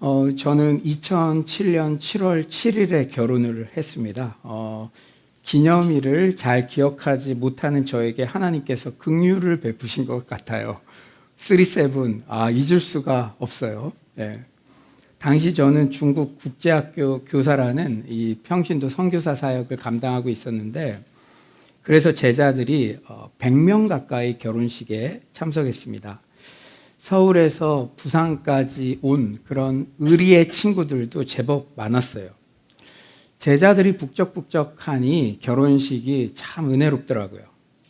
저는 2007년 7월 7일에 결혼을 했습니다. 기념일을 잘 기억하지 못하는 저에게 하나님께서 긍휼을 베푸신 것 같아요. 37, 잊을 수가 없어요. 네. 당시 저는 중국 국제학교 교사라는 이 평신도 선교사 사역을 감당하고 있었는데, 그래서 제자들이 100명 가까이 결혼식에 참석했습니다. 서울에서 부산까지 온 그런 의리의 친구들도 제법 많았어요. 제자들이 북적북적하니 결혼식이 참 은혜롭더라고요.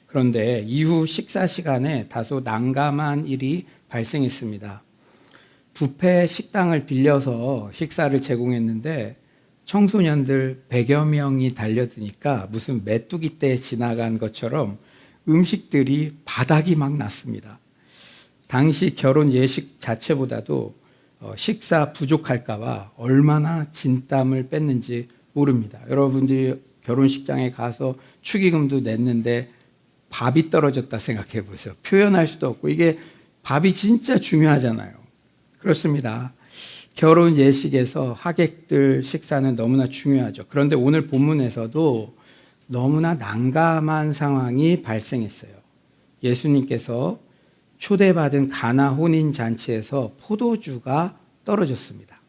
그런데 이후 식사 시간에 다소 난감한 일이 발생했습니다. 뷔페 식당을 빌려서 식사를 제공했는데 청소년들 100여 명이 달려드니까 무슨 메뚜기 떼 지나간 것처럼 음식들이 바닥이 막 났습니다. 당시 결혼 예식 자체보다도 식사 부족할까 봐 얼마나 진땀을 뺐는지 모릅니다. 여러분들이 결혼식장에 가서 축의금도 냈는데 밥이 떨어졌다 생각해 보세요. 표현할 수도 없고, 이게 밥이 진짜 중요하잖아요. 그렇습니다. 결혼 예식에서 하객들 식사는 너무나 중요하죠. 그런데 오늘 본문에서도 너무나 난감한 상황이 발생했어요. 예수님께서 초대받은 가나 혼인 잔치에서 포도주가 떨어졌습니다.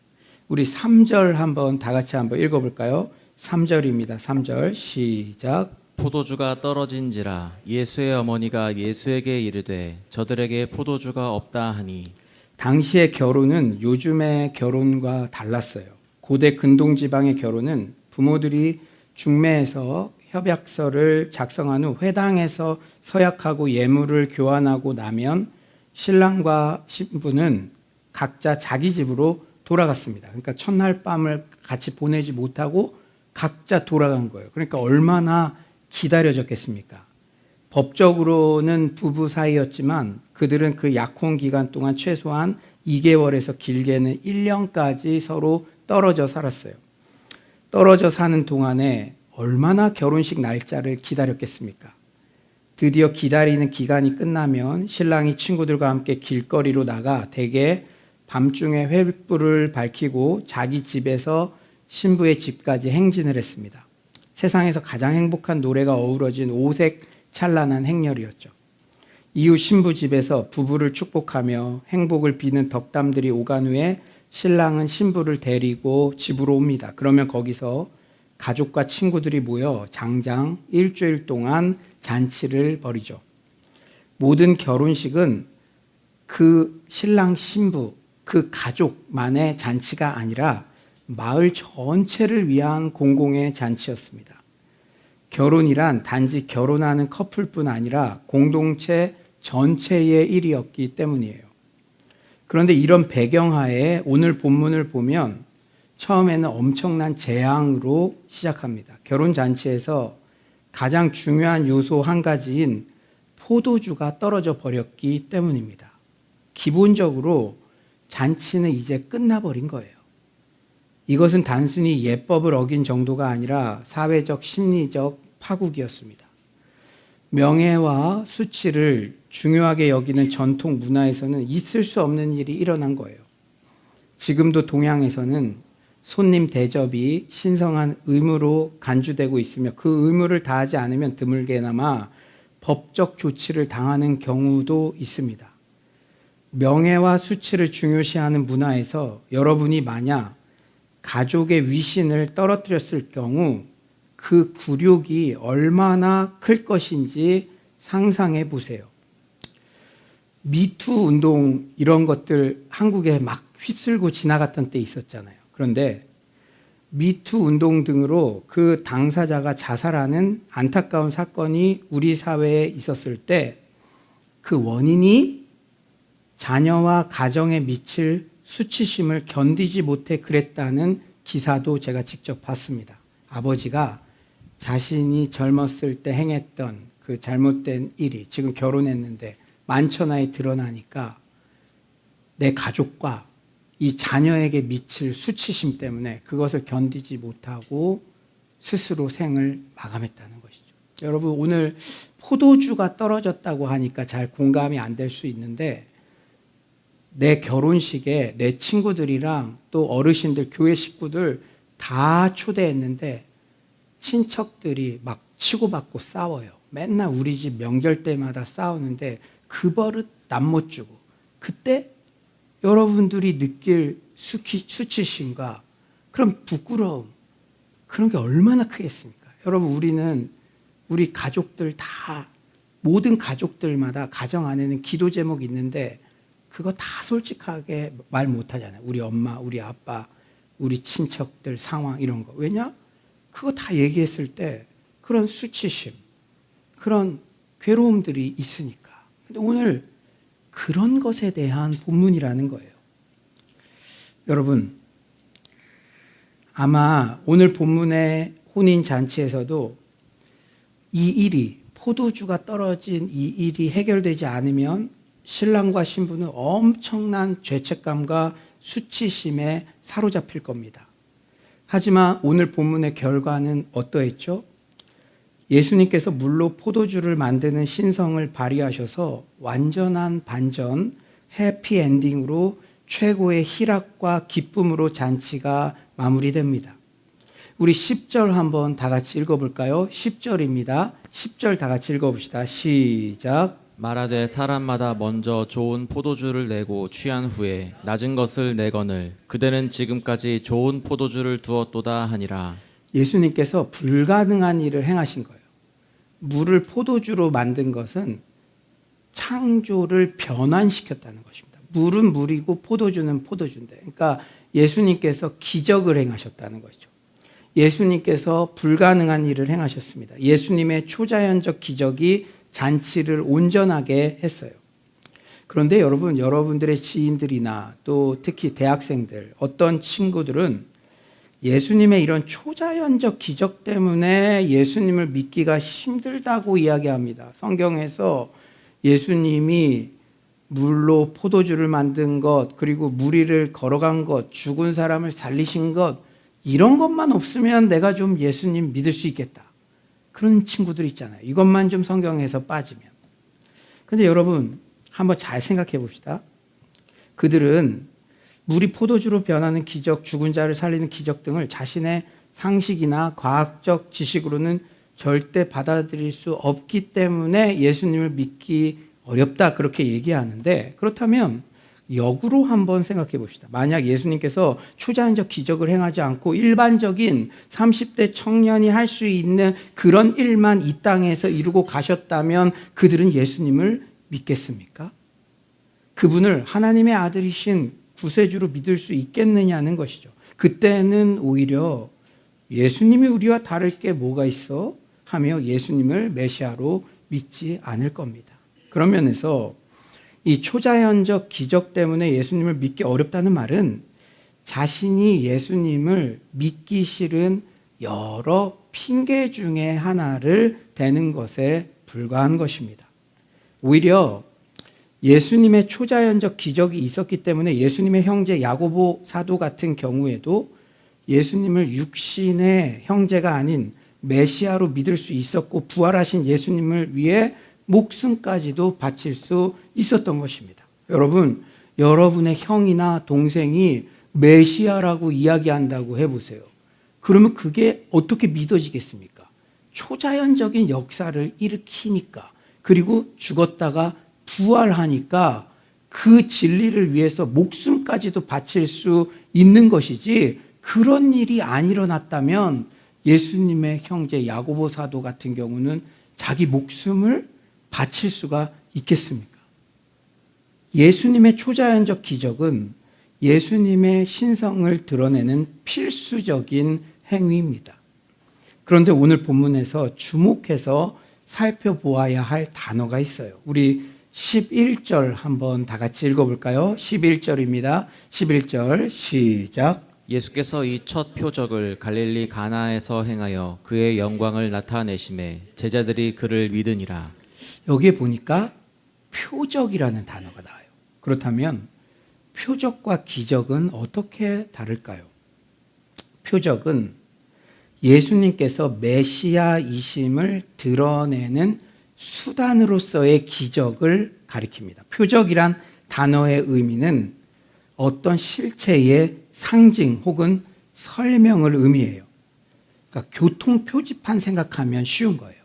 우리 3절 한번 다 같이 한번 읽어볼까요? 3절입니다. 3절 시작. 포도주가 떨어진지라 예수의 어머니가 예수에게 이르되 저들에게 포도주가 없다 하니. 당시의 결혼은 요즘의 결혼과 달랐어요. 고대 근동지방의 결혼은 부모들이 중매에서 협약서를 작성한 후 회당에서 서약하고 예물을 교환하고 나면 신랑과 신부는 각자 자기 집으로 돌아갔습니다. 그러니까 첫날 밤을 같이 보내지 못하고 각자 돌아간 거예요. 그러니까 얼마나 기다려졌겠습니까? 법적으로는 부부 사이였지만 그들은 그 약혼 기간 동안 최소한 2개월에서 길게는 1년까지 서로 떨어져 살았어요. 떨어져 사는 동안에 얼마나 결혼식 날짜를 기다렸겠습니까? 드디어 기다리는 기간이 끝나면 신랑이 친구들과 함께 길거리로 나가 대개 밤중에 횃불을 밝히고 자기 집에서 신부의 집까지 행진을 했습니다. 세상에서 가장 행복한 노래가 어우러진 오색 찬란한 행렬이었죠. 이후 신부 집에서 부부를 축복하며 행복을 비는 덕담들이 오간 후에 신랑은 신부를 데리고 집으로 옵니다. 그러면 거기서 가족과 친구들이 모여 장장 일주일 동안 잔치를 벌이죠. 모든 결혼식은 그 신랑 신부, 그 가족만의 잔치가 아니라 마을 전체를 위한 공공의 잔치였습니다. 결혼이란 단지 결혼하는 커플뿐 아니라 공동체 전체의 일이었기 때문이에요. 그런데 이런 배경하에 오늘 본문을 보면 처음에는 엄청난 재앙으로 시작합니다. 결혼잔치에서 가장 중요한 요소 한 가지인 포도주가 떨어져 버렸기 때문입니다. 기본적으로 잔치는 이제 끝나버린 거예요. 이것은 단순히 예법을 어긴 정도가 아니라 사회적, 심리적 파국이었습니다. 명예와 수치를 중요하게 여기는 전통 문화에서는 있을 수 없는 일이 일어난 거예요. 지금도 동양에서는 손님 대접이 신성한 의무로 간주되고 있으며 그 의무를 다하지 않으면 드물게나마 법적 조치를 당하는 경우도 있습니다. 명예와 수치를 중요시하는 문화에서 여러분이 만약 가족의 위신을 떨어뜨렸을 경우 그 굴욕이 얼마나 클 것인지 상상해 보세요. 미투 운동 이런 것들 한국에 막 휩쓸고 지나갔던 때 있었잖아요. 그런데 미투 운동 등으로 그 당사자가 자살하는 안타까운 사건이 우리 사회에 있었을 때 그 원인이 자녀와 가정에 미칠 수치심을 견디지 못해 그랬다는 기사도 제가 직접 봤습니다. 아버지가 자신이 젊었을 때 행했던 그 잘못된 일이 지금 결혼했는데 만천하에 드러나니까 내 가족과 이 자녀에게 미칠 수치심 때문에 그것을 견디지 못하고 스스로 생을 마감했다는 것이죠. 여러분, 오늘 포도주가 떨어졌다고 하니까 잘 공감이 안 될 수 있는데 내 결혼식에 내 친구들이랑 또 어르신들, 교회 식구들 다 초대했는데 친척들이 막 치고받고 싸워요. 맨날 우리 집 명절 때마다 싸우는데 그 버릇 남 못 주고, 그때 여러분들이 느낄 수치심과 그런 부끄러움, 그런 게 얼마나 크겠습니까? 여러분, 우리는 우리 가족들 다, 모든 가족들마다 가정 안에는 기도 제목이 있는데 그거 다 솔직하게 말 못하잖아요. 우리 엄마, 우리 아빠, 우리 친척들 상황 이런 거. 왜냐? 그거 다 얘기했을 때 그런 수치심, 그런 괴로움들이 있으니까. 근데 오늘 그런 것에 대한 본문이라는 거예요. 여러분, 아마 오늘 본문의 혼인잔치에서도 이 일이, 포도주가 떨어진 이 일이 해결되지 않으면 신랑과 신부는 엄청난 죄책감과 수치심에 사로잡힐 겁니다. 하지만 오늘 본문의 결과는 어떠했죠? 예수님께서 물로 포도주를 만드는 신성을 발휘하셔서 완전한 반전, 해피엔딩으로 최고의 희락과 기쁨으로 잔치가 마무리됩니다. 우리 10절 한번 다 같이 읽어볼까요? 10절입니다. 10절 다 같이 읽어봅시다. 시작. 말하되 사람마다 먼저 좋은 포도주를 내고 취한 후에 낮은 것을 내거늘 그대는 지금까지 좋은 포도주를 두었도다 하니라. 예수님께서 불가능한 일을 행하신 거예요. 물을 포도주로 만든 것은 창조를 변환시켰다는 것입니다. 물은 물이고 포도주는 포도주인데, 그러니까 예수님께서 기적을 행하셨다는 거죠. 예수님께서 불가능한 일을 행하셨습니다. 예수님의 초자연적 기적이 잔치를 온전하게 했어요. 그런데 여러분, 여러분들의 지인들이나 또 특히 대학생들, 어떤 친구들은 예수님의 이런 초자연적 기적 때문에 예수님을 믿기가 힘들다고 이야기합니다. 성경에서 예수님이 물로 포도주를 만든 것, 그리고 물 위를 걸어간 것, 죽은 사람을 살리신 것, 이런 것만 없으면 내가 좀 예수님 믿을 수 있겠다. 그런 친구들 있잖아요. 이것만 좀 성경에서 빠지면. 근데 여러분, 한번 잘 생각해 봅시다. 그들은 물이 포도주로 변하는 기적, 죽은 자를 살리는 기적 등을 자신의 상식이나 과학적 지식으로는 절대 받아들일 수 없기 때문에 예수님을 믿기 어렵다, 그렇게 얘기하는데, 그렇다면 역으로 한번 생각해 봅시다. 만약 예수님께서 초자연적 기적을 행하지 않고 일반적인 30대 청년이 할 수 있는 그런 일만 이 땅에서 이루고 가셨다면 그들은 예수님을 믿겠습니까? 그분을 하나님의 아들이신 구세주로 믿을 수 있겠느냐는 것이죠. 그때는 오히려 예수님이 우리와 다를 게 뭐가 있어? 하며 예수님을 메시아로 믿지 않을 겁니다. 그런 면에서 이 초자연적 기적 때문에 예수님을 믿기 어렵다는 말은 자신이 예수님을 믿기 싫은 여러 핑계 중에 하나를 대는 것에 불과한 것입니다. 오히려 예수님의 초자연적 기적이 있었기 때문에 예수님의 형제 야고보 사도 같은 경우에도 예수님을 육신의 형제가 아닌 메시아로 믿을 수 있었고, 부활하신 예수님을 위해 목숨까지도 바칠 수 있었던 것입니다. 여러분, 여러분의 형이나 동생이 메시아라고 이야기한다고 해보세요. 그러면 그게 어떻게 믿어지겠습니까? 초자연적인 역사를 일으키니까, 그리고 죽었다가 부활하니까 그 진리를 위해서 목숨까지도 바칠 수 있는 것이지, 그런 일이 안 일어났다면 예수님의 형제 야고보 사도 같은 경우는 자기 목숨을 바칠 수가 있겠습니까? 예수님의 초자연적 기적은 예수님의 신성을 드러내는 필수적인 행위입니다. 그런데 오늘 본문에서 주목해서 살펴보아야 할 단어가 있어요. 우리 11절 한번 다 같이 읽어볼까요? 11절입니다. 11절 시작. 예수께서 이 첫 표적을 갈릴리 가나에서 행하여 그의 영광을 나타내심에 제자들이 그를 믿으니라. 여기에 보니까 표적이라는 단어가 나와요. 그렇다면 표적과 기적은 어떻게 다를까요? 표적은 예수님께서 메시아이심을 드러내는 수단으로서의 기적을 가리킵니다. 표적이란 단어의 의미는 어떤 실체의 상징 혹은 설명을 의미해요. 그러니까 교통 표지판 생각하면 쉬운 거예요.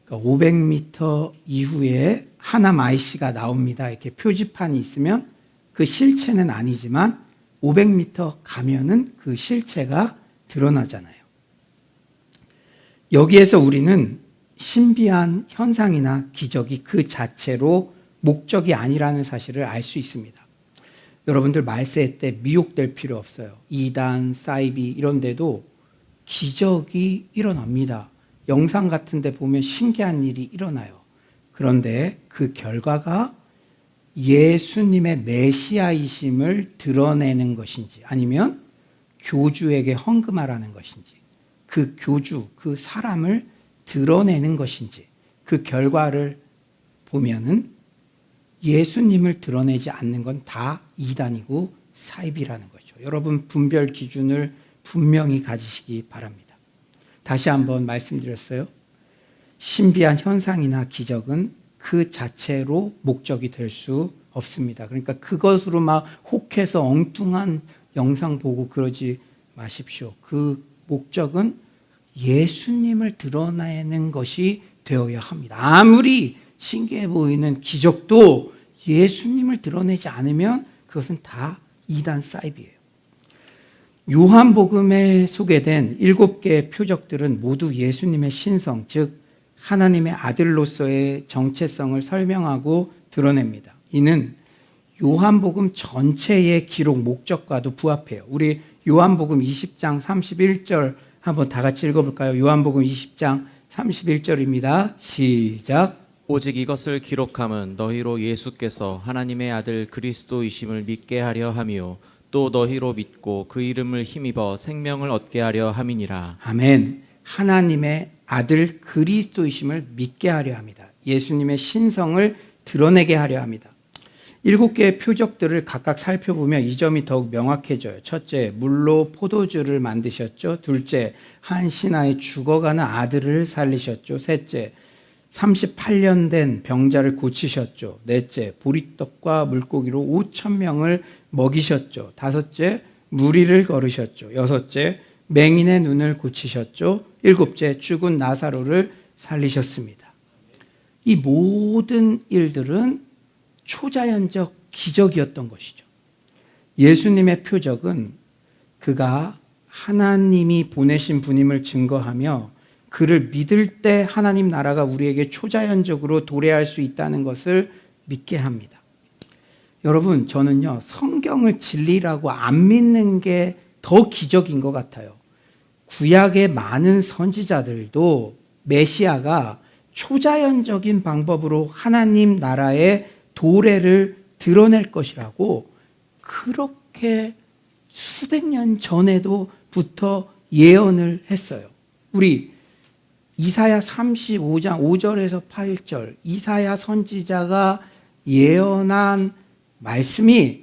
그러니까 500m 이후에 하남 IC가 나옵니다. 이렇게 표지판이 있으면 그 실체는 아니지만 500m 가면은 그 실체가 드러나잖아요. 여기에서 우리는 신비한 현상이나 기적이 그 자체로 목적이 아니라는 사실을 알 수 있습니다. 여러분들 말세 때 미혹될 필요 없어요. 이단, 사이비 이런 데도 기적이 일어납니다. 영상 같은 데 보면 신기한 일이 일어나요. 그런데 그 결과가 예수님의 메시아이심을 드러내는 것인지 아니면 교주에게 헌금하라는 것인지 그 교주, 그 사람을 드러내는 것인지 그 결과를 보면은 예수님을 드러내지 않는 건 다 이단이고 사이비라는 거죠. 여러분 분별 기준을 분명히 가지시기 바랍니다. 다시 한번 말씀드렸어요. 신비한 현상이나 기적은 그 자체로 목적이 될 수 없습니다. 그러니까 그것으로 막 혹해서 엉뚱한 영상 보고 그러지 마십시오. 그 목적은 예수님을 드러내는 것이 되어야 합니다. 아무리 신기해 보이는 기적도 예수님을 드러내지 않으면 그것은 다 이단 사이비예요. 요한복음에 소개된 7개의 표적들은 모두 예수님의 신성, 즉 하나님의 아들로서의 정체성을 설명하고 드러냅니다. 이는 요한복음 전체의 기록 목적과도 부합해요. 우리 요한복음 20장 31절 한번 다 같이 읽어볼까요? 요한복음 20장 31절입니다. 시작. 오직 이것을 기록함은 너희로 예수께서 하나님의 아들 그리스도이심을 믿게 하려 함이요 또 너희로 믿고 그 이름을 힘입어 생명을 얻게 하려 함이니라. 아멘. 하나님의 아들 그리스도이심을 믿게 하려 합니다. 예수님의 신성을 드러내게 하려 합니다. 7개의 표적들을 각각 살펴보면 이 점이 더욱 명확해져요. 첫째, 물로 포도주를 만드셨죠. 둘째, 한 신하의 죽어가는 아들을 살리셨죠. 셋째, 38년 된 병자를 고치셨죠. 넷째, 보리떡과 물고기로 5,000명을 먹이셨죠. 다섯째, 무리를 걸으셨죠. 여섯째, 맹인의 눈을 고치셨죠. 일곱째, 죽은 나사로를 살리셨습니다. 이 모든 일들은 초자연적 기적이었던 것이죠. 예수님의 표적은 그가 하나님이 보내신 분임을 증거하며 그를 믿을 때 하나님 나라가 우리에게 초자연적으로 도래할 수 있다는 것을 믿게 합니다. 여러분, 저는요, 성경을 진리라고 안 믿는 게 더 기적인 것 같아요. 구약의 많은 선지자들도 메시아가 초자연적인 방법으로 하나님 나라의 도래를 드러낼 것이라고 그렇게 수백 년 전에도부터 예언을 했어요. 우리 이사야 35장 5절에서 8절 이사야 선지자가 예언한 말씀이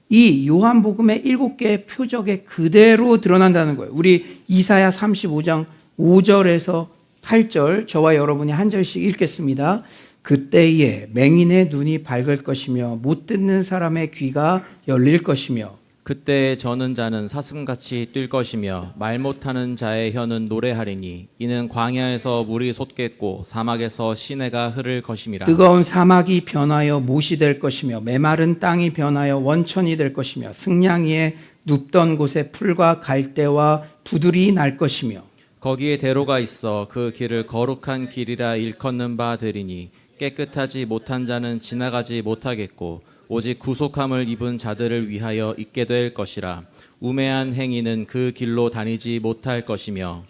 이 요한복음의 7개의 표적에 그대로 드러난다는 거예요. 우리 이사야 35장 5절에서 8절 저와 여러분이 한 절씩 읽겠습니다. 그때에 맹인의 눈이 밝을 것이며 못 듣는 사람의 귀가 열릴 것이며 그때 저는 자는 사슴같이 뛸 것이며 말 못하는 자의 혀는 노래하리니 이는 광야에서 물이 솟겠고 사막에서 시내가 흐를 것임이라. 뜨거운 사막이 변하여 못이 될 것이며 메마른 땅이 변하여 원천이 될 것이며 승냥이에 눕던 곳에 풀과 갈대와 부들이 날 것이며 거기에 대로가 있어 그 길을 거룩한 길이라 일컫는 바 되리니 깨끗하지 못한 자는 지나가지 못하겠고 오직 구속함을 입은 자들을 위하여 있게 될 것이라. 우매한 행위는 그 길로 다니지 못할 것이며.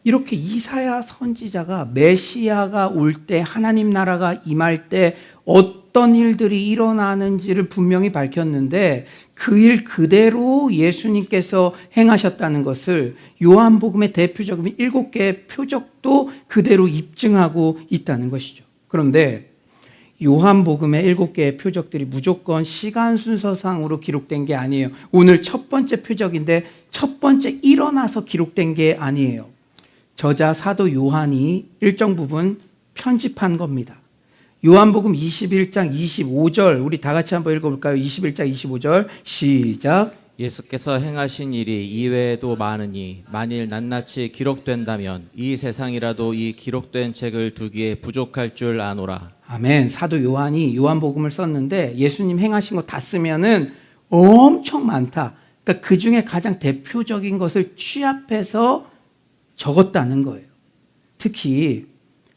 이렇게 이사야 선지자가 메시아가 올 때 하나님 나라가 임할 때 어떤 일들이 일어나는지를 분명히 밝혔는데 그 일 그대로 예수님께서 행하셨다는 것을 요한복음의 대표적인 7개의 표적도 그대로 입증하고 있다는 것이죠. 그런데 요한복음의 7개의 표적들이 무조건 시간 순서상으로 기록된 게 아니에요. 오늘 첫 번째 표적인데 첫 번째 일어나서 기록된 게 아니에요. 저자 사도 요한이 일정 부분 편집한 겁니다. 요한복음 21장 25절 우리 다 같이 한번 읽어볼까요? 21장 25절 시작. 예수께서 행하신 일이 이외에도 많으니 만일 낱낱이 기록된다면 이 세상이라도 이 기록된 책을 두기에 부족할 줄 아노라. 아멘. 사도 요한이 요한복음을 썼는데 예수님 행하신 거 다 쓰면은 엄청 많다. 그러니까 그 중에 가장 대표적인 것을 취합해서 적었다는 거예요. 특히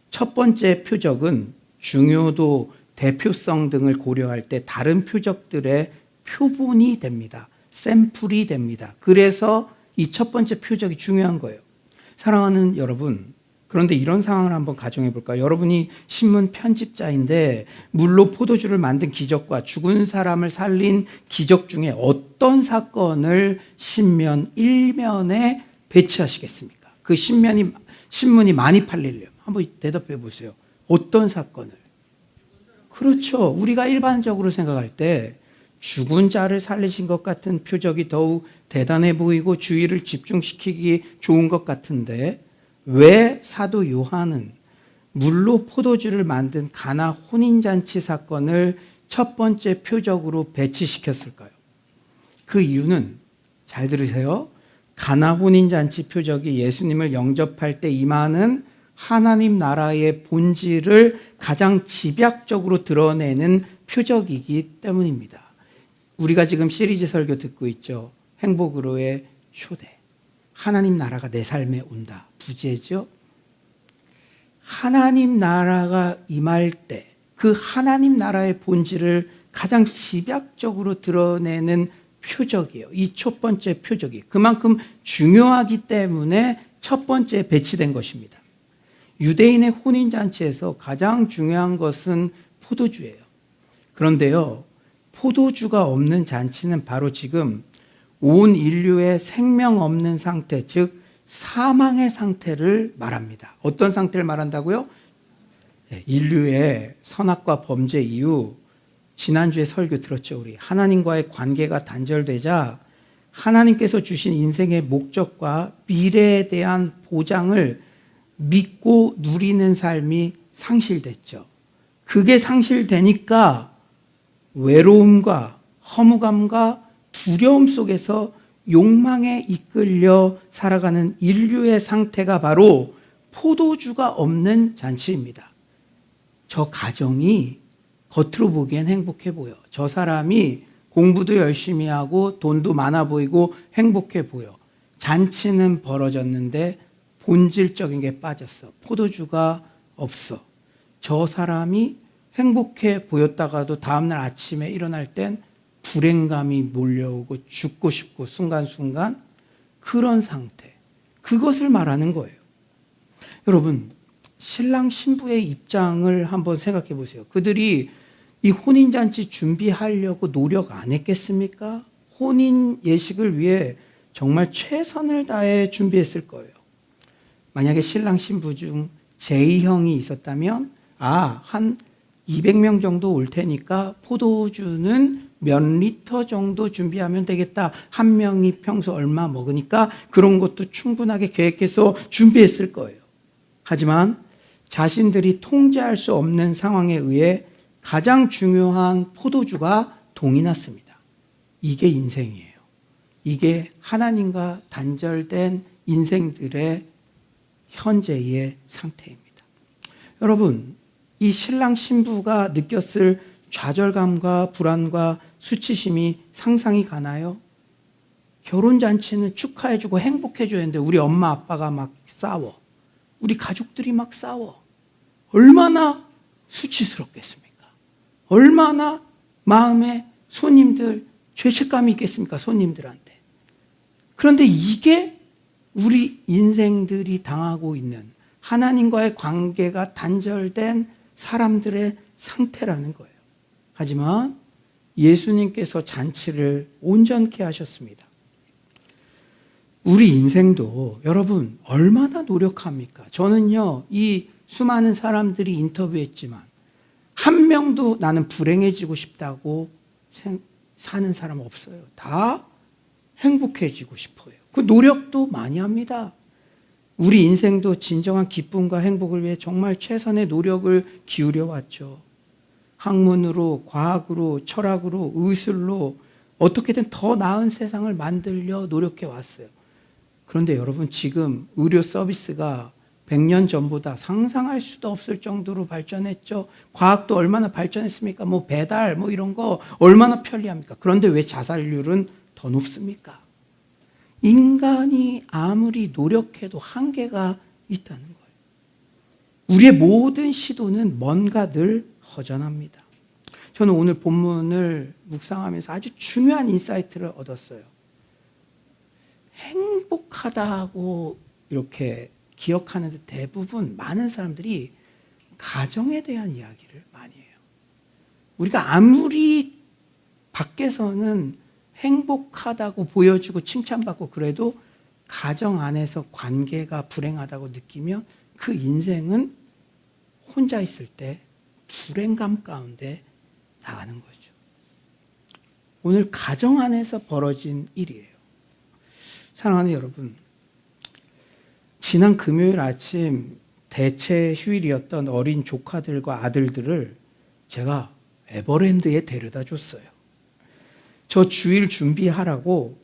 첫 번째 표적은 중요도, 대표성 등을 고려할 때 다른 표적들의 표본이 됩니다. 샘플이 됩니다. 그래서 이 첫 번째 표적이 중요한 거예요. 사랑하는 여러분, 그런데 이런 상황을 한번 가정해 볼까요? 여러분이 신문 편집자인데 물로 포도주를 만든 기적과 죽은 사람을 살린 기적 중에 어떤 사건을 신문 1면에 배치하시겠습니까? 그 신문이 많이 팔리려면 한번 대답해 보세요. 어떤 사건을? 그렇죠. 우리가 일반적으로 생각할 때 죽은 자를 살리신 것 같은 표적이 더욱 대단해 보이고 주의를 집중시키기 좋은 것 같은데 왜 사도 요한은 물로 포도주를 만든 가나 혼인잔치 사건을 첫 번째 표적으로 배치시켰을까요? 그 이유는 잘 들으세요. 가나 혼인잔치 표적이 예수님을 영접할 때 임하는 하나님 나라의 본질을 가장 집약적으로 드러내는 표적이기 때문입니다. 우리가 지금 시리즈 설교 듣고 있죠. 행복으로의 초대. 하나님 나라가 내 삶에 온다. 부제죠. 하나님 나라가 임할 때 그 하나님 나라의 본질을 가장 집약적으로 드러내는 표적이에요. 이 첫 번째 표적이 그만큼 중요하기 때문에 첫 번째 배치된 것입니다. 유대인의 혼인잔치에서 가장 중요한 것은 포도주예요. 그런데요, 포도주가 없는 잔치는 바로 지금 온 인류의 생명 없는 상태, 즉 사망의 상태를 말합니다. 어떤 상태를 말한다고요? 인류의 선악과 범죄 이후 지난주에 설교 들었죠. 우리 하나님과의 관계가 단절되자 하나님께서 주신 인생의 목적과 미래에 대한 보장을 믿고 누리는 삶이 상실됐죠. 그게 상실되니까 외로움과 허무감과 두려움 속에서 욕망에 이끌려 살아가는 인류의 상태가 바로 포도주가 없는 잔치입니다. 저 가정이 겉으로 보기엔 행복해 보여. 저 사람이 공부도 열심히 하고 돈도 많아 보이고 행복해 보여. 잔치는 벌어졌는데 본질적인 게 빠졌어. 포도주가 없어. 저 사람이 행복해 보였다가도 다음날 아침에 일어날 땐 불행감이 몰려오고 죽고 싶고 순간순간 그런 상태. 그것을 말하는 거예요. 여러분, 신랑 신부의 입장을 한번 생각해 보세요. 그들이 이 혼인잔치 준비하려고 노력 안 했겠습니까? 혼인 예식을 위해 정말 최선을 다해 준비했을 거예요. 만약에 신랑 신부 중 제2형이 있었다면 한 200명 정도 올 테니까 포도주는 몇 리터 정도 준비하면 되겠다. 한 명이 평소 얼마 먹으니까 그런 것도 충분하게 계획해서 준비했을 거예요. 하지만 자신들이 통제할 수 없는 상황에 의해 가장 중요한 포도주가 동이 났습니다. 이게 인생이에요. 이게 하나님과 단절된 인생들의 현재의 상태입니다. 여러분, 이 신랑 신부가 느꼈을 좌절감과 불안과 수치심이 상상이 가나요? 결혼잔치는 축하해주고 행복해줘야 하는데 우리 엄마 아빠가 막 싸워. 우리 가족들이 막 싸워. 얼마나 수치스럽겠습니까? 얼마나 마음에 손님들 죄책감이 있겠습니까? 손님들한테. 그런데 이게 우리 인생들이 당하고 있는 하나님과의 관계가 단절된 사람들의 상태라는 거예요. 하지만 예수님께서 잔치를 온전케 하셨습니다. 우리 인생도 여러분 얼마나 노력합니까? 저는요, 이 수많은 사람들이 인터뷰했지만 한 명도 나는 불행해지고 싶다고 사는 사람 없어요. 다 행복해지고 싶어요. 그 노력도 많이 합니다. 우리 인생도 진정한 기쁨과 행복을 위해 정말 최선의 노력을 기울여 왔죠. 학문으로, 과학으로, 철학으로, 의술로 어떻게든 더 나은 세상을 만들려 노력해 왔어요. 그런데 여러분, 지금 의료 서비스가 100년 전보다 상상할 수도 없을 정도로 발전했죠. 과학도 얼마나 발전했습니까? 뭐 배달, 뭐 이런 거 얼마나 편리합니까? 그런데 왜 자살률은 더 높습니까? 인간이 아무리 노력해도 한계가 있다는 거예요. 우리의 모든 시도는 뭔가 늘 허전합니다. 저는 오늘 본문을 묵상하면서 아주 중요한 인사이트를 얻었어요. 행복하다고 이렇게 기억하는데 대부분 많은 사람들이 가정에 대한 이야기를 많이 해요. 우리가 아무리 밖에서는 행복하다고 보여주고 칭찬받고 그래도 가정 안에서 관계가 불행하다고 느끼면 그 인생은 혼자 있을 때 불행감 가운데 나가는 거죠. 오늘 가정 안에서 벌어진 일이에요. 사랑하는 여러분, 지난 금요일 아침 대체 휴일이었던 어린 조카들과 아들들을 제가 에버랜드에 데려다 줬어요. 저 주일 준비하라고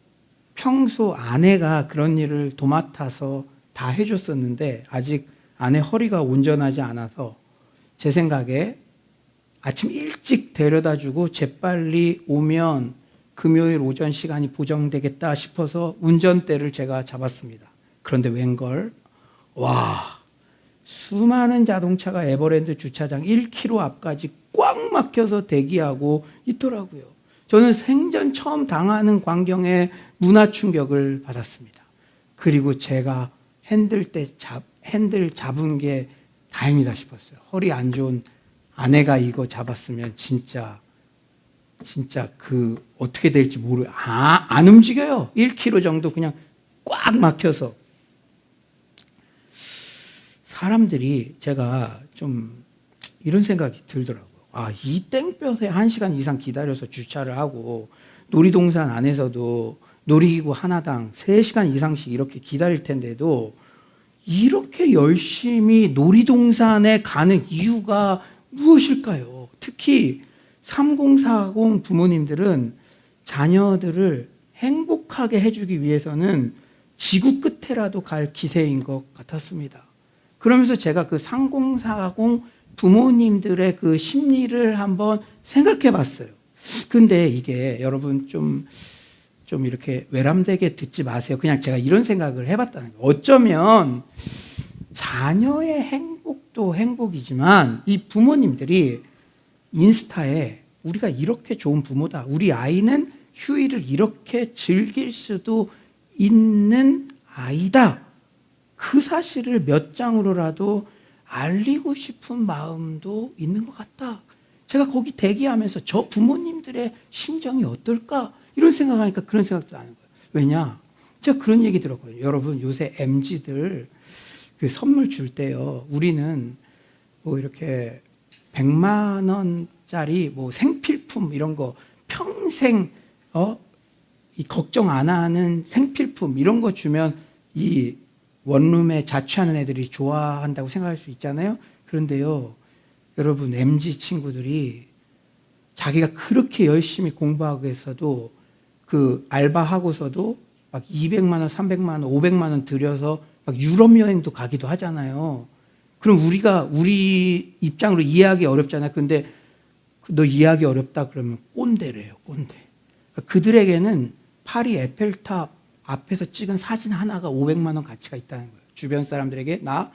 평소 아내가 그런 일을 도맡아서 다 해줬었는데 아직 아내 허리가 온전하지 않아서 제 생각에 아침 일찍 데려다 주고 재빨리 오면 금요일 오전 시간이 보정되겠다 싶어서 운전대를 제가 잡았습니다. 그런데 웬걸, 수많은 자동차가 에버랜드 주차장 1km 앞까지 꽉 막혀서 대기하고 있더라고요. 저는 생전 처음 당하는 광경에 문화 충격을 받았습니다. 그리고 제가 핸들 잡은 게 다행이다 싶었어요. 허리 안 좋은 아내가 이거 잡았으면 진짜 어떻게 될지 안 움직여요. 1km 정도 그냥 꽉 막혀서. 사람들이 제가 좀 이런 생각이 들더라고요. 이 땡볕에 1시간 이상 기다려서 주차를 하고 놀이동산 안에서도 놀이기구 하나당 3시간 이상씩 이렇게 기다릴 텐데도 이렇게 열심히 놀이동산에 가는 이유가 무엇일까요? 특히 3040 부모님들은 자녀들을 행복하게 해주기 위해서는 지구 끝에라도 갈 기세인 것 같았습니다. 그러면서 제가 그 3040 부모님들의 그 심리를 한번 생각해 봤어요. 근데 이게 여러분 좀 이렇게 외람되게 듣지 마세요. 그냥 제가 이런 생각을 해봤다는 거예요. 어쩌면 자녀의 행복도 행복이지만 이 부모님들이 인스타에 우리가 이렇게 좋은 부모다. 우리 아이는 휴일을 이렇게 즐길 수도 있는 아이다. 그 사실을 몇 장으로라도 알리고 싶은 마음도 있는 것 같다. 제가 거기 대기하면서 저 부모님들의 심정이 어떨까? 이런 생각하니까 그런 생각도 나는 거예요. 왜냐? 제가 그런 얘기 들었거든요. 여러분, 요새 MZ들 그 선물 줄 때요. 우리는 뭐 이렇게 100만 원짜리 뭐 생필품 이런 거 평생 이 걱정 안 하는 생필품 이런 거 주면 이 원룸에 자취하는 애들이 좋아한다고 생각할 수 있잖아요. 그런데요, 여러분, MZ 친구들이 자기가 그렇게 열심히 공부하고 있어도 그 알바하고서도 막 200만 원, 300만 원, 500만 원 들여서 막 유럽 여행도 가기도 하잖아요. 그럼 우리 입장으로 이해하기 어렵잖아요. 근데 너 이해하기 어렵다 그러면 꼰대래요, 꼰대. 그러니까 그들에게는 파리 에펠탑 앞에서 찍은 사진 하나가 500만 원 가치가 있다는 거예요. 주변 사람들에게 나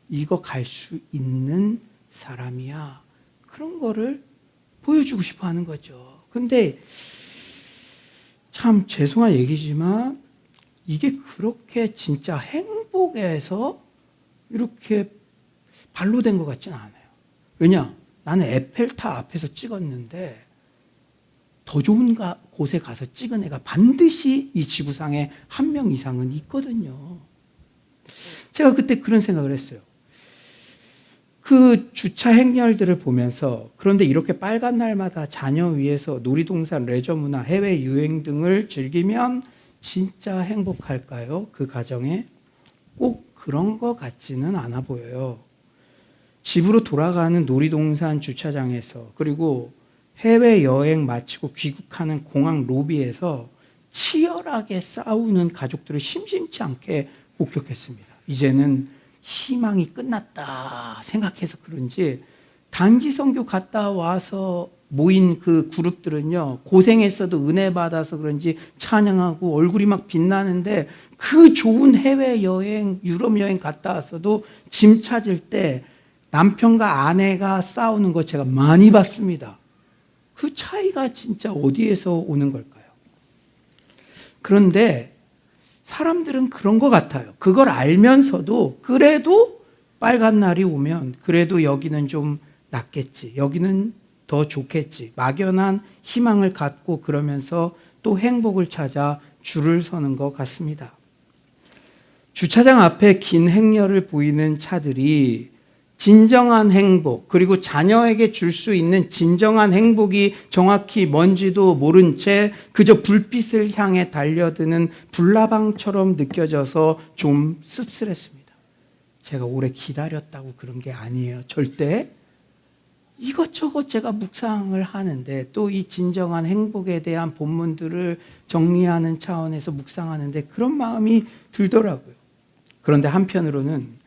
이거 갈 수 있는 사람이야. 그런 거를 보여주고 싶어 하는 거죠. 근데 참 죄송한 얘기지만 이게 그렇게 진짜 행복에서 이렇게 발로된 것 같지는 않아요. 왜냐? 나는 에펠탑 앞에서 찍었는데 더 좋은 곳에 가서 찍은 애가 반드시 이 지구상에 1명 이상은 있거든요. 제가 그때 그런 생각을 했어요. 그 주차 행렬들을 보면서 그런데 이렇게 빨간 날마다 자녀 위해서 놀이동산, 레저 문화, 해외 유행 등을 즐기면 진짜 행복할까요? 그 가정에 꼭 그런 것 같지는 않아 보여요. 집으로 돌아가는 놀이동산 주차장에서 그리고 해외여행 마치고 귀국하는 공항 로비에서 치열하게 싸우는 가족들을 심심치 않게 목격했습니다. 이제는 희망이 끝났다 생각해서 그런지 단기 선교 갔다 와서 모인 그 그룹들은요, 고생했어도 은혜 받아서 그런지 찬양하고 얼굴이 막 빛나는데 그 좋은 해외여행, 유럽여행 갔다 왔어도 짐 찾을 때 남편과 아내가 싸우는 거 제가 많이 봤습니다. 그 차이가 진짜 어디에서 오는 걸까요? 그런데 사람들은 그런 것 같아요. 그걸 알면서도 그래도 빨간 날이 오면 그래도 여기는 좀 낫겠지. 여기는 더 좋겠지. 막연한 희망을 갖고 그러면서 또 행복을 찾아 줄을 서는 것 같습니다. 주차장 앞에 긴 행렬을 보이는 차들이 진정한 행복, 그리고 자녀에게 줄 수 있는 진정한 행복이 정확히 뭔지도 모른 채 그저 불빛을 향해 달려드는 불나방처럼 느껴져서 좀 씁쓸했습니다. 제가 오래 기다렸다고 그런 게 아니에요. 절대. 이것저것 제가 묵상을 하는데 또 이 진정한 행복에 대한 본문들을 정리하는 차원에서 묵상하는데 그런 마음이 들더라고요. 그런데 한편으로는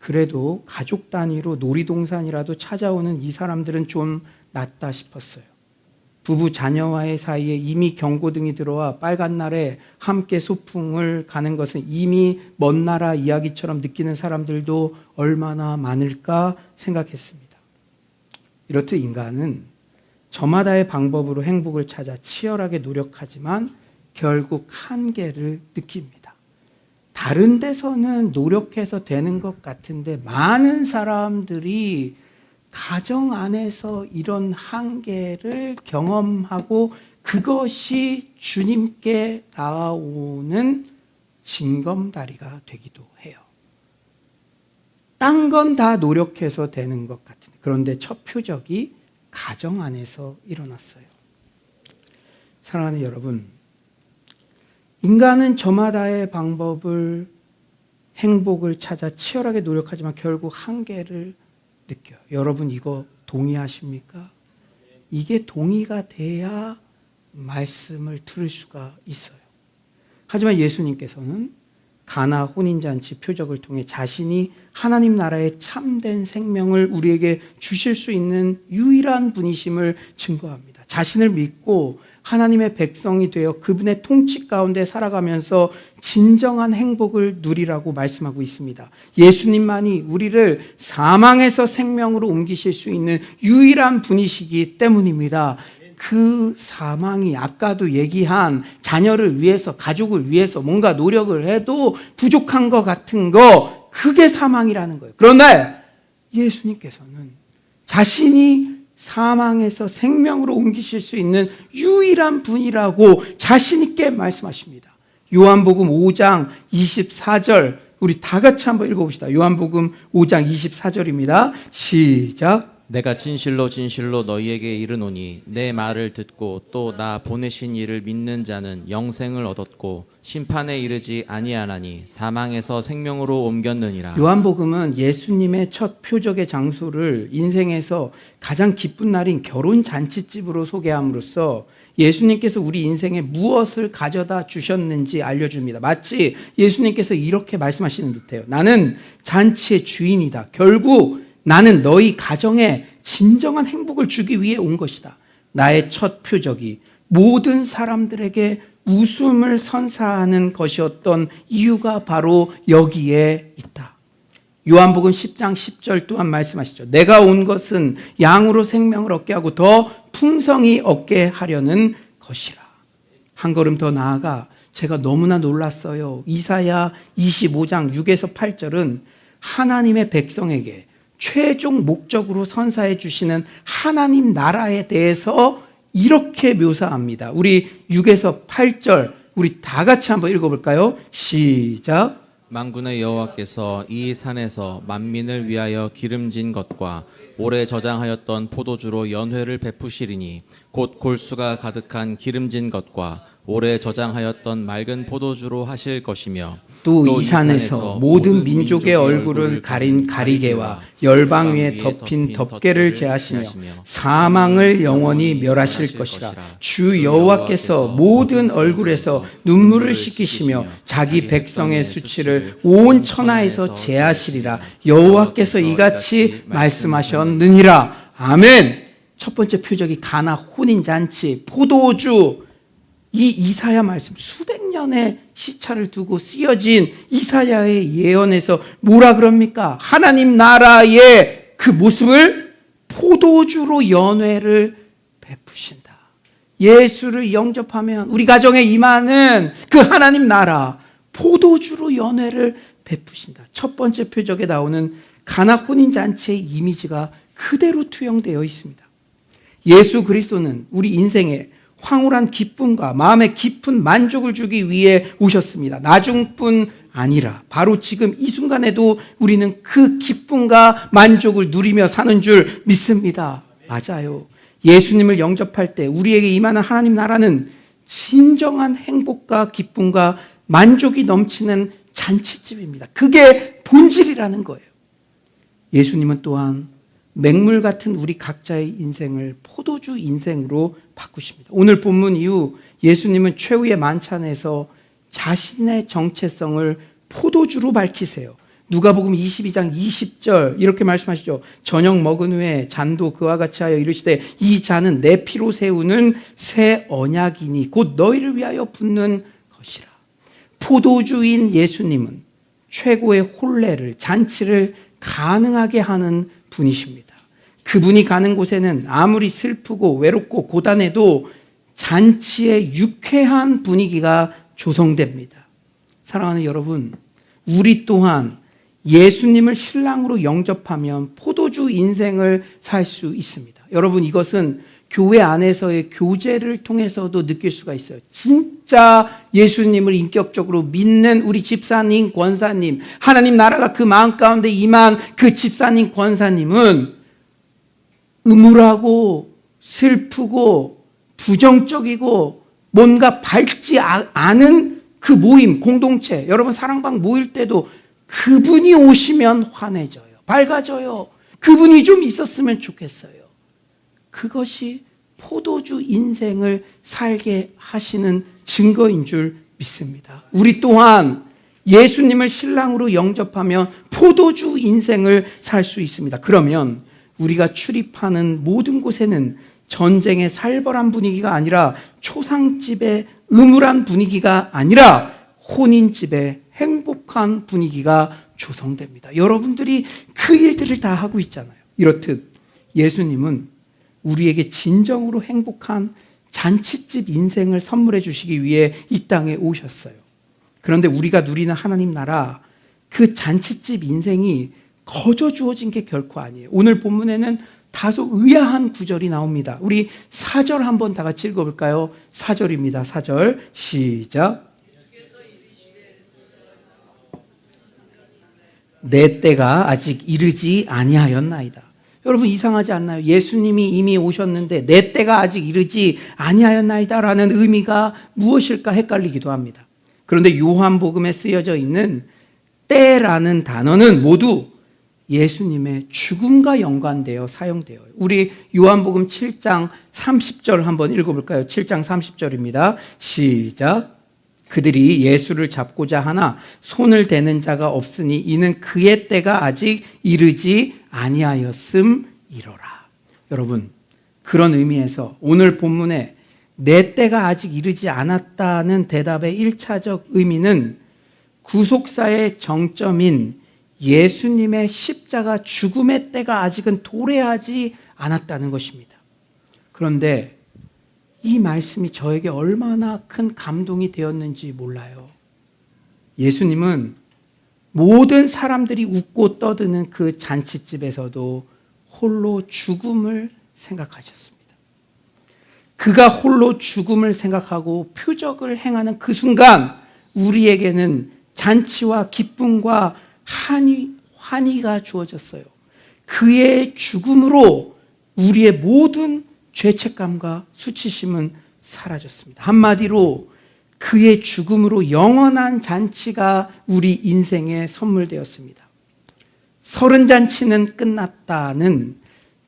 그래도 가족 단위로 놀이동산이라도 찾아오는 이 사람들은 좀 낫다 싶었어요. 부부 자녀와의 사이에 이미 경고등이 들어와 빨간 날에 함께 소풍을 가는 것은 이미 먼 나라 이야기처럼 느끼는 사람들도 얼마나 많을까 생각했습니다. 이렇듯 인간은 저마다의 방법으로 행복을 찾아 치열하게 노력하지만 결국 한계를 느낍니다. 다른 데서는 노력해서 되는 것 같은데 많은 사람들이 가정 안에서 이런 한계를 경험하고 그것이 주님께 나아오는 징검다리가 되기도 해요. 딴 건 다 노력해서 되는 것 같은데 그런데 첫 표적이 가정 안에서 일어났어요. 사랑하는 여러분, 인간은 저마다의 방법을 행복을 찾아 치열하게 노력하지만 결국 한계를 느껴요. 여러분 이거 동의하십니까? 이게 동의가 돼야 말씀을 들을 수가 있어요. 하지만 예수님께서는 가나 혼인잔치 표적을 통해 자신이 하나님 나라의 참된 생명을 우리에게 주실 수 있는 유일한 분이심을 증거합니다. 자신을 믿고 하나님의 백성이 되어 그분의 통치 가운데 살아가면서 진정한 행복을 누리라고 말씀하고 있습니다. 예수님만이 우리를 사망에서 생명으로 옮기실 수 있는 유일한 분이시기 때문입니다. 그 사망이 아까도 얘기한 자녀를 위해서, 가족을 위해서 뭔가 노력을 해도 부족한 것 같은 거, 그게 사망이라는 거예요. 그런데 예수님께서는 자신이 사망에서 생명으로 옮기실 수 있는 유일한 분이라고 자신 있게 말씀하십니다. 요한복음 5장 24절 우리 다 같이 한번 읽어봅시다. 요한복음 5장 24절입니다. 시작. 내가 진실로 진실로 너희에게 이르노니 내 말을 듣고 또 나 보내신 이를 믿는 자는 영생을 얻었고 심판에 이르지 아니하나니 사망에서 생명으로 옮겼느니라. 요한복음은 예수님의 첫 표적의 장소를 인생에서 가장 기쁜 날인 결혼 잔치집으로 소개함으로써 예수님께서 우리 인생에 무엇을 가져다 주셨는지 알려줍니다. 마치 예수님께서 이렇게 말씀하시는 듯해요. 나는 잔치의 주인이다. 결국 나는 너희 가정에 진정한 행복을 주기 위해 온 것이다. 나의 첫 표적이 모든 사람들에게 웃음을 선사하는 것이었던 이유가 바로 여기에 있다. 요한복음 10장 10절 또한 말씀하시죠. 내가 온 것은 양으로 생명을 얻게 하고 더 풍성히 얻게 하려는 것이라. 한 걸음 더 나아가 제가 너무나 놀랐어요. 이사야 25장 6에서 8절은 하나님의 백성에게 최종 목적으로 선사해 주시는 하나님 나라에 대해서 이렇게 묘사합니다. 우리 6에서 8절 우리 다 같이 한번 읽어볼까요? 시작. 만군의 여호와께서 이 산에서 만민을 위하여 기름진 것과 오래 저장하였던 포도주로 연회를 베푸시리니 곧 골수가 가득한 기름진 것과 오래 저장하였던 맑은 포도주로 하실 것이며 또 이 산에서 모든 민족의 얼굴을 가린 가리개와 열방 위에 덮인 덮개를 제하시며 사망을 영원히 멸하실 것이라. 주 여호와께서 모든 얼굴에서 눈물을 씻기시며 자기 백성의 수치를 온 천하에서 제하시리라. 여호와께서 이같이 말씀하셨느니라. 아멘. 첫 번째 표적이 가나 혼인잔치, 포도주. 이 이사야 말씀, 수백 년의 시차를 두고 쓰여진 이사야의 예언에서 뭐라 그럽니까? 하나님 나라의 그 모습을 포도주로 연회를 베푸신다. 예수를 영접하면 우리 가정에 임하는 그 하나님 나라, 포도주로 연회를 베푸신다. 첫 번째 표적에 나오는 가나 혼인잔치의 이미지가 그대로 투영되어 있습니다. 예수 그리스도는 우리 인생에 황홀한 기쁨과 마음의 깊은 만족을 주기 위해 오셨습니다. 나중뿐 아니라 바로 지금 이 순간에도 우리는 그 기쁨과 만족을 누리며 사는 줄 믿습니다. 맞아요. 예수님을 영접할 때 우리에게 임하는 하나님 나라는 진정한 행복과 기쁨과 만족이 넘치는 잔치집입니다. 그게 본질이라는 거예요. 예수님은 또한 맹물 같은 우리 각자의 인생을 포도주 인생으로 바꾸십니다. 오늘 본문 이후 예수님은 최후의 만찬에서 자신의 정체성을 포도주로 밝히세요. 누가복음 22장 20절 이렇게 말씀하시죠. 저녁 먹은 후에 잔도 그와 같이 하여 이르시되 이 잔은 내 피로 세우는 새 언약이니 곧 너희를 위하여 붓는 것이라. 포도주인 예수님은 최고의 혼례를, 잔치를 가능하게 하는 분이십니다. 그분이 가는 곳에는 아무리 슬프고 외롭고 고단해도 잔치의 유쾌한 분위기가 조성됩니다. 사랑하는 여러분, 우리 또한 예수님을 신랑으로 영접하면 포도주 인생을 살 수 있습니다. 여러분, 이것은 교회 안에서의 교제를 통해서도 느낄 수가 있어요. 진짜 예수님을 인격적으로 믿는 우리 집사님, 권사님, 하나님 나라가 그 마음 가운데 임한 그 집사님, 권사님은 음울하고 슬프고 부정적이고 뭔가 밝지 않은 그 모임, 공동체, 여러분 사랑방 모일 때도 그분이 오시면 환해져요. 밝아져요. 그분이 좀 있었으면 좋겠어요. 그것이 포도주 인생을 살게 하시는 증거인 줄 믿습니다. 우리 또한 예수님을 신랑으로 영접하면 포도주 인생을 살 수 있습니다. 그러면 우리가 출입하는 모든 곳에는 전쟁의 살벌한 분위기가 아니라 초상집의 음울한 분위기가 아니라 혼인집의 행복한 분위기가 조성됩니다. 여러분들이 그 일들을 다 하고 있잖아요. 이렇듯 예수님은 우리에게 진정으로 행복한 잔치집 인생을 선물해 주시기 위해 이 땅에 오셨어요. 그런데 우리가 누리는 하나님 나라, 그 잔치집 인생이 거저 주어진 게 결코 아니에요. 오늘 본문에는 다소 의아한 구절이 나옵니다. 우리 4절 한번 다 같이 읽어볼까요? 4절입니다. 4절 시작. 내 때가 아직 이르지 아니하였나이다. 여러분 이상하지 않나요? 예수님이 이미 오셨는데 내 때가 아직 이르지 아니하였나이다 라는 의미가 무엇일까 헷갈리기도 합니다. 그런데 요한복음에 쓰여져 있는 때라는 단어는 모두 예수님의 죽음과 연관되어 사용되어요. 우리 요한복음 7장 30절 한번 읽어볼까요? 7장 30절입니다. 시작. 그들이 예수를 잡고자 하나 손을 대는 자가 없으니 이는 그의 때가 아직 이르지 아니하였음이로라. 여러분, 그런 의미에서 오늘 본문에 내 때가 아직 이르지 않았다는 대답의 1차적 의미는 구속사의 정점인 예수님의 십자가 죽음의 때가 아직은 도래하지 않았다는 것입니다. 그런데 이 말씀이 저에게 얼마나 큰 감동이 되었는지 몰라요. 예수님은 모든 사람들이 웃고 떠드는 그 잔치집에서도 홀로 죽음을 생각하셨습니다. 그가 홀로 죽음을 생각하고 표적을 행하는 그 순간 우리에게는 잔치와 기쁨과 환희가 주어졌어요. 그의 죽음으로 우리의 모든 죄책감과 수치심은 사라졌습니다. 한마디로 그의 죽음으로 영원한 잔치가 우리 인생에 선물되었습니다. 서른 잔치는 끝났다는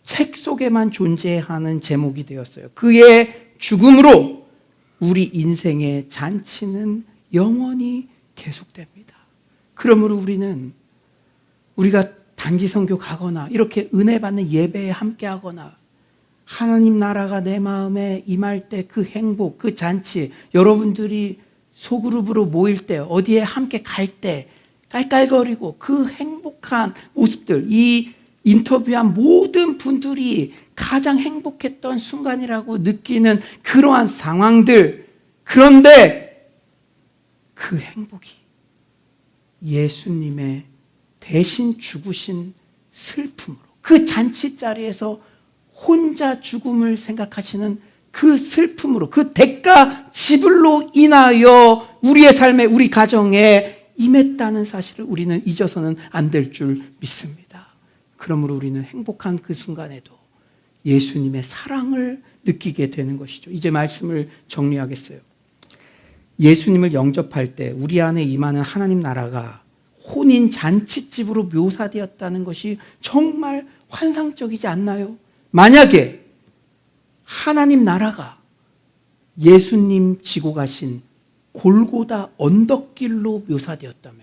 책 속에만 존재하는 제목이 되었어요. 그의 죽음으로 우리 인생의 잔치는 영원히 계속됩니다. 그러므로 우리가 단기 선교 가거나 이렇게 은혜 받는 예배에 함께 하거나 하나님 나라가 내 마음에 임할 때 그 행복, 그 잔치, 여러분들이 소그룹으로 모일 때, 어디에 함께 갈 때 깔깔거리고 그 행복한 모습들, 이 인터뷰한 모든 분들이 가장 행복했던 순간이라고 느끼는 그러한 상황들. 그런데 그 행복이 예수님의 대신 죽으신 슬픔으로, 그 잔치 자리에서 혼자 죽음을 생각하시는 그 슬픔으로, 그 대가 지불로 인하여 우리의 삶에, 우리 가정에 임했다는 사실을 우리는 잊어서는 안 될 줄 믿습니다. 그러므로 우리는 행복한 그 순간에도 예수님의 사랑을 느끼게 되는 것이죠. 이제 말씀을 정리하겠어요. 예수님을 영접할 때 우리 안에 임하는 하나님 나라가 혼인 잔치집으로 묘사되었다는 것이 정말 환상적이지 않나요? 만약에 하나님 나라가 예수님 지고 가신 골고다 언덕길로 묘사되었다면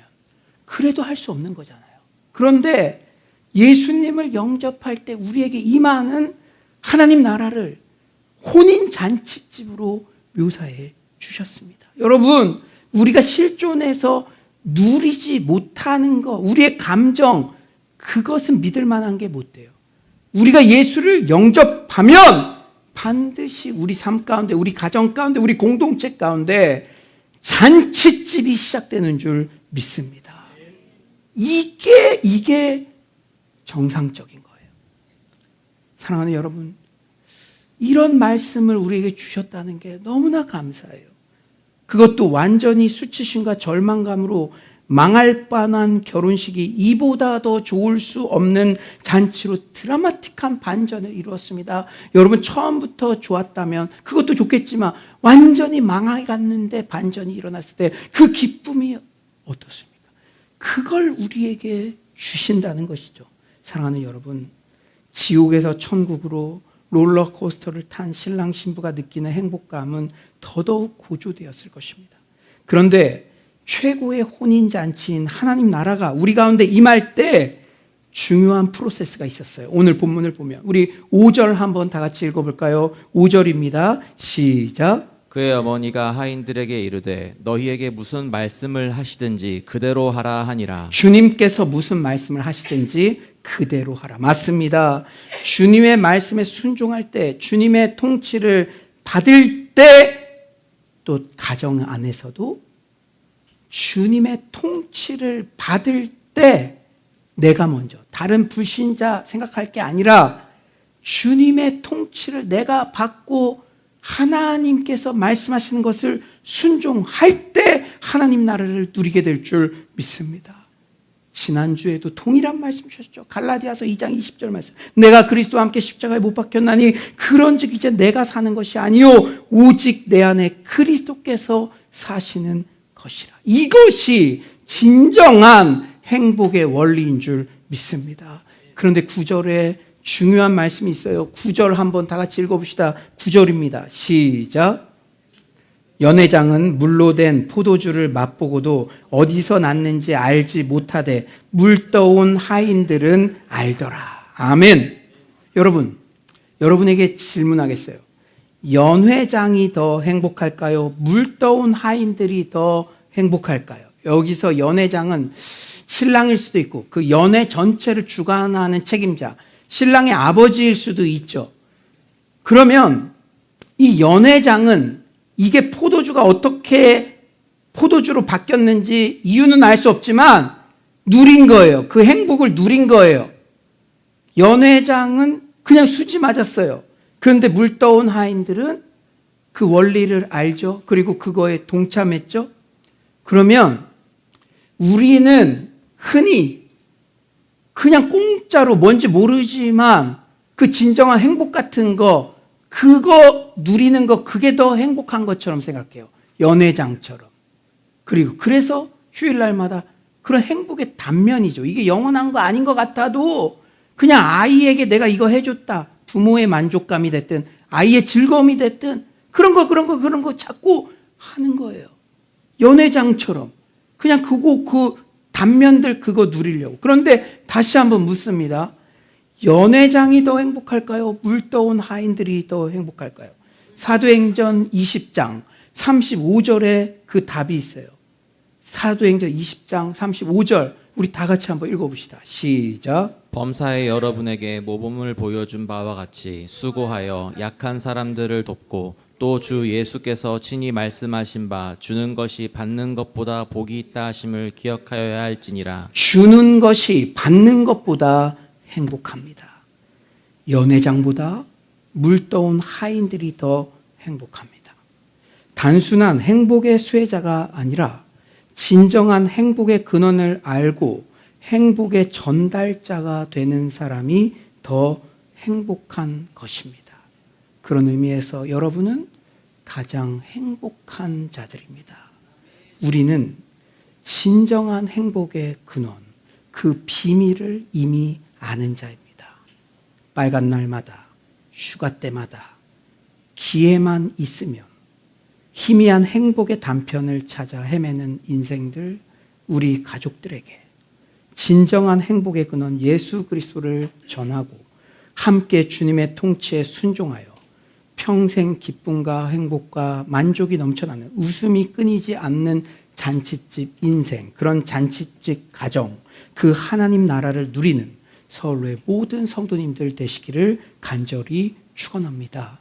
그래도 할 수 없는 거잖아요. 그런데 예수님을 영접할 때 우리에게 임하는 하나님 나라를 혼인 잔치집으로 묘사해 주셨습니다. 여러분, 우리가 실존해서 누리지 못하는 것, 우리의 감정, 그것은 믿을 만한 게 못 돼요. 우리가 예수를 영접하면 반드시 우리 삶 가운데, 우리 가정 가운데, 우리 공동체 가운데 잔치집이 시작되는 줄 믿습니다. 이게 정상적인 거예요. 사랑하는 여러분, 이런 말씀을 우리에게 주셨다는 게 너무나 감사해요. 그것도 완전히 수치심과 절망감으로 망할 뻔한 결혼식이 이보다 더 좋을 수 없는 잔치로 드라마틱한 반전을 이루었습니다. 여러분, 처음부터 좋았다면 그것도 좋겠지만 완전히 망해갔는데 반전이 일어났을 때 그 기쁨이 어떻습니까? 그걸 우리에게 주신다는 것이죠. 사랑하는 여러분, 지옥에서 천국으로 롤러코스터를 탄 신랑 신부가 느끼는 행복감은 더더욱 고조되었을 것입니다. 그런데 최고의 혼인잔치인 하나님 나라가 우리 가운데 임할 때 중요한 프로세스가 있었어요. 오늘 본문을 보면 우리 5절 한번 다 같이 읽어볼까요? 5절입니다. 시작. 그의 어머니가 하인들에게 이르되 너희에게 무슨 말씀을 하시든지 그대로 하라 하니라. 주님께서 무슨 말씀을 하시든지 그대로 하라. 맞습니다. 주님의 말씀에 순종할 때, 주님의 통치를 받을 때, 또 가정 안에서도 주님의 통치를 받을 때 내가 먼저, 다른 불신자 생각할 게 아니라 주님의 통치를 내가 받고 하나님께서 말씀하시는 것을 순종할 때 하나님 나라를 누리게 될 줄 믿습니다. 지난주에도 동일한 말씀 주셨죠. 갈라디아서 2장 20절 말씀. 내가 그리스도와 함께 십자가에 못 박혔나니 그런즉 이제 내가 사는 것이 아니요 오직 내 안에 그리스도께서 사시는 것이라. 이것이 진정한 행복의 원리인 줄 믿습니다. 그런데 9절에 중요한 말씀이 있어요. 9절 한번 다 같이 읽어봅시다. 9절입니다. 시작. 연회장은 물로 된 포도주를 맛보고도 어디서 났는지 알지 못하되 물떠온 하인들은 알더라. 아멘. 여러분에게 질문하겠어요. 연회장이 더 행복할까요? 물떠온 하인들이 더 행복할까요? 여기서 연회장은 신랑일 수도 있고 그 연회 전체를 주관하는 책임자, 신랑의 아버지일 수도 있죠. 그러면 이 연회장은 이게 포도주가 어떻게 포도주로 바뀌었는지 이유는 알 수 없지만 누린 거예요. 그 행복을 누린 거예요. 연회장은 그냥 수지 맞았어요. 그런데 물떠온 하인들은 그 원리를 알죠. 그리고 그거에 동참했죠. 그러면 우리는 흔히 그냥 공짜로 뭔지 모르지만 그 진정한 행복 같은 거, 그거 누리는 거, 그게 더 행복한 것처럼 생각해요. 연회장처럼. 그리고 그래서 휴일날마다 그런 행복의 단면이죠. 이게 영원한 거 아닌 것 같아도 그냥 아이에게 내가 이거 해줬다. 부모의 만족감이 됐든 아이의 즐거움이 됐든 그런 거 자꾸 하는 거예요. 연회장처럼. 그냥 그 단면들 그거 누리려고. 그런데 다시 한번 묻습니다. 연회장이 더 행복할까요? 물떠온 하인들이 더 행복할까요? 사도행전 20장 35절에 그 답이 있어요. 사도행전 20장 35절 우리 다 같이 한번 읽어봅시다. 시작. 범사에 여러분에게 모범을 보여준 바와 같이 수고하여 약한 사람들을 돕고 또 주 예수께서 친히 말씀하신 바 주는 것이 받는 것보다 복이 있다 하심을 기억하여야 할지니라. 주는 것이 받는 것보다 행복합니다. 연회장보다 물떠온 하인들이 더 행복합니다. 단순한 행복의 수혜자가 아니라 진정한 행복의 근원을 알고 행복의 전달자가 되는 사람이 더 행복한 것입니다. 그런 의미에서 여러분은 가장 행복한 자들입니다. 우리는 진정한 행복의 근원, 그 비밀을 이미 아는 자입니다. 빨간 날마다, 휴가 때마다 기회만 있으면 희미한 행복의 단편을 찾아 헤매는 인생들, 우리 가족들에게 진정한 행복의 근원 예수 그리스도를 전하고 함께 주님의 통치에 순종하여 평생 기쁨과 행복과 만족이 넘쳐나는 웃음이 끊이지 않는 잔치집 인생, 그런 잔치집 가정, 그 하나님 나라를 누리는 서울의 모든 성도님들 되시기를 간절히 축원합니다.